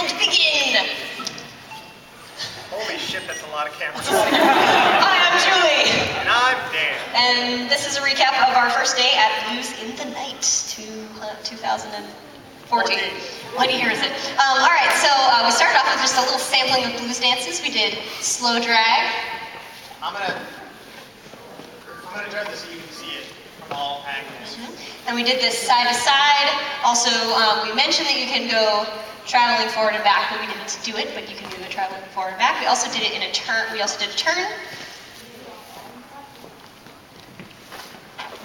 and begin. Holy shit, that's a lot of cameras. Hi, I'm Julie. And I'm Dan. And this is a recap of our first day at Blues in the Night, 2014. What year is it? All right, so we started off with just a little sampling of blues dances. We did slow drag. I'm gonna drive this so you can see it from all angles. And we did this side to side. Also, we mentioned that you can go traveling forward and back, but we didn't do it, but you can do it traveling forward and back. We also did it in a turn. We also did a turn.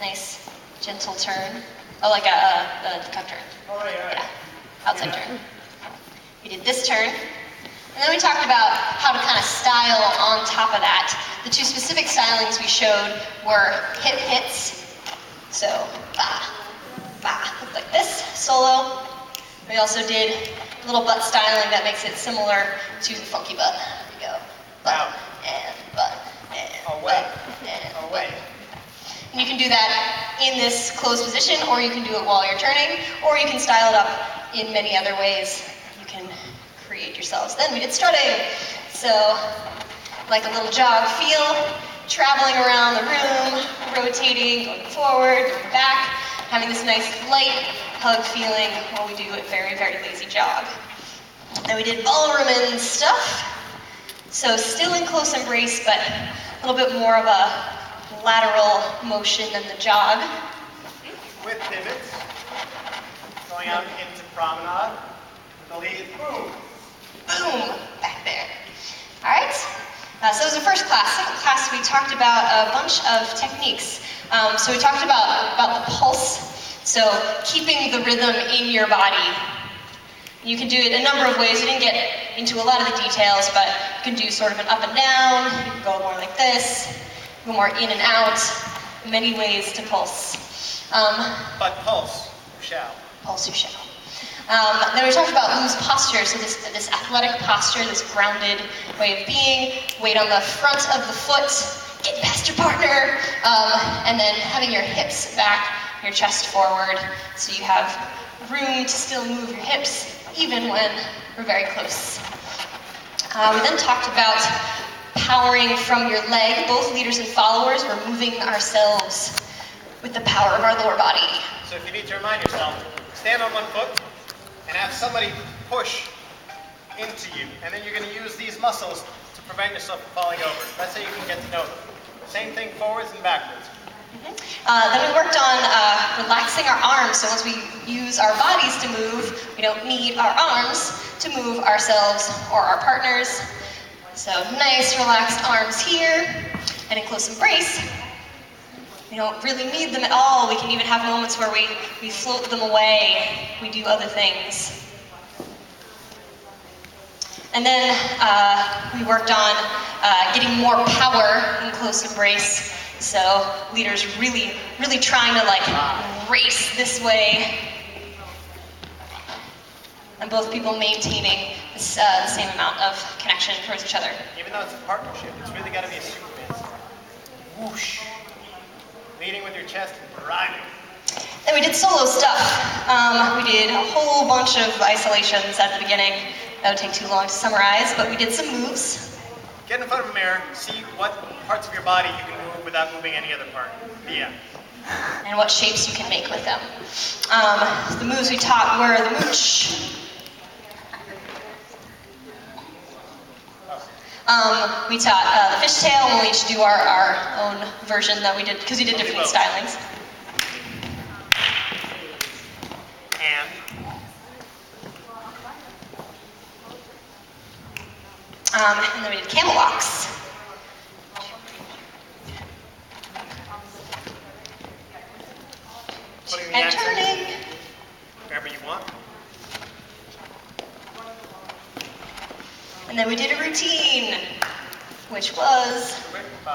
Nice, gentle turn. Oh, like a cup turn. Oh, right. Yeah, outside turn. We did this turn. And then we talked about how to kind of style on top of that. The two specific stylings we showed were hip hits. So, ba, ba, look like this, solo. We also did a little butt styling that makes it similar to the funky butt. There we go. Butt, and butt, and away. Butt, and Away. Butt. And you can do that in this closed position, or you can do it while you're turning, or you can style it up in many other ways you can create yourselves. Then we did strutting. So, like a little jog feel, traveling around the room, rotating, going forward, going back, having this nice light hug feeling while we do a very, very lazy jog. Then we did ballroom and stuff. So still in close embrace, but a little bit more of a lateral motion than the jog. With pivots. Going out into promenade. The lead, boom. Boom, back there. All right, so it was the first class. Second class, we talked about a bunch of techniques. So we talked about the pulse. So keeping the rhythm in your body. You can do it a number of ways. We didn't get into a lot of the details, but you can do sort of an up and down. You can go more like this, go more in and out. Many ways to pulse. But pulse, shall. Pulse you shall. Then we talked about loose posture, so this athletic posture, this grounded way of being, weight on the front of the foot, get past your partner, and then having your hips back, your chest forward, so you have room to still move your hips, even when we're very close. We then talked about powering from your leg. Both leaders and followers were moving ourselves with the power of our lower body. So if you need to remind yourself, stand on one foot and have somebody push into you. And then you're going to use these muscles to prevent yourself from falling over. That's how you can get to know them. Same thing forwards and backwards. Then we worked on relaxing our arms. So once we use our bodies to move, we don't need our arms to move ourselves or our partners. So nice relaxed arms here, and in close embrace. We don't really need them at all. We can even have moments where we float them away. We do other things. And then we worked on getting more power in close embrace. So leaders really, really trying to like race this way. And both people maintaining this, the same amount of connection towards each other. Even though it's a partnership, it's really got to be a Superman style. Whoosh. Leading with your chest and driving. Then we did solo stuff. We did a whole bunch of isolations at the beginning. That would take too long to summarize, but we did some moves. Get in front of a mirror, see what parts of your body you can move without moving any other part. Yeah. And what shapes you can make with them. The moves we taught were the mooch. We taught the fishtail, and we'll each do our own version that we did, because we did different stylings. And then we did camel walks. And turning. Wherever you want. And then we did a routine, which was,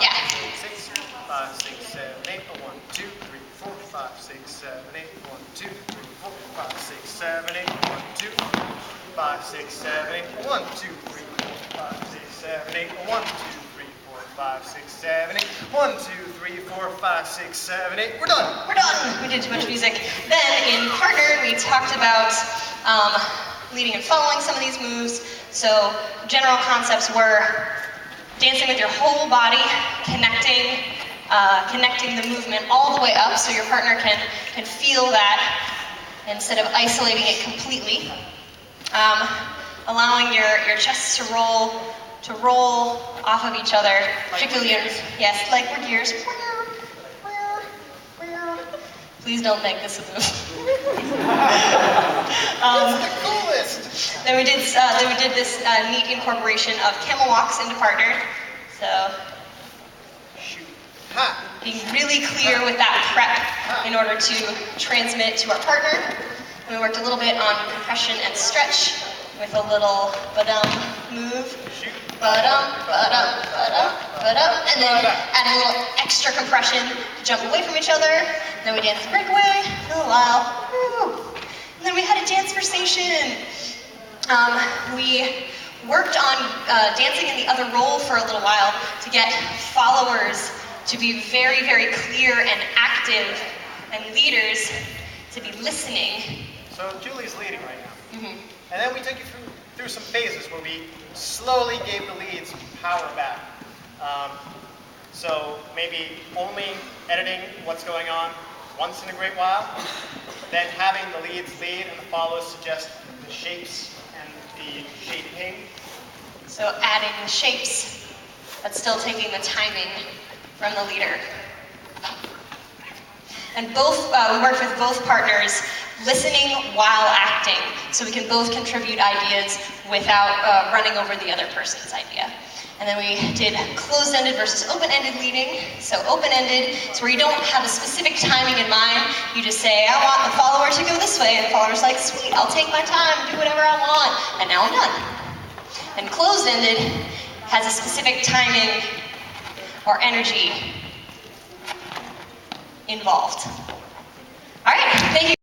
yeah. 6, 5, 6, 7, 8. 1, 2, 3, 4, 5, 6, 7, 8. 1, 2, 3, 4, 5, 6, 7, 8. 1, 2, 5, 6, 7, 8. 1, 2, 3, 4, 5, 6, 7, 8. 1, 2, 3, 4, 5, 6, 7, 8. 1, 2, 3, 4, 5, 6, 7, 8. We're done. We're done. We did too much music. Then in partner, we talked about leading and following some of these moves. So general concepts were dancing with your whole body, connecting the movement all the way up so your partner can feel that instead of isolating it completely. Allowing your chests to roll off of each other, particularly yes, like we're gears. Please don't make this a move. It's the coolest. Then we did this neat incorporation of camel walks into partner. So being really clear with that prep in order to transmit to our partner. And we worked a little bit on compression and stretch with a little ba-dum move. Ba-dum, ba-dum, ba-dum, ba-dum. And then add a little extra compression to jump away from each other. And then we danced the breakaway for a little while. Woo. And then we had a dance versation. We worked on dancing in the other role for a little while to get followers to be very, very clear and active, and leaders to be listening. So Julie's leading right now. Mm-hmm. And then we took you through some phases where we slowly gave the leads power back. So maybe only editing what's going on once in a great while, then having the leads lead and the follows suggest the shapes and the shaping. So adding the shapes, but still taking the timing from the leader. And we worked with both partners, listening while acting, so we can both contribute ideas without running over the other person's idea. And then we did closed-ended versus open-ended leading. So open-ended is where you don't have a specific timing in mind. You just say, I want the follower to go this way, and the follower's like, sweet, I'll take my time, do whatever I want, and now I'm done. And closed-ended has a specific timing or energy involved. All right, thank you.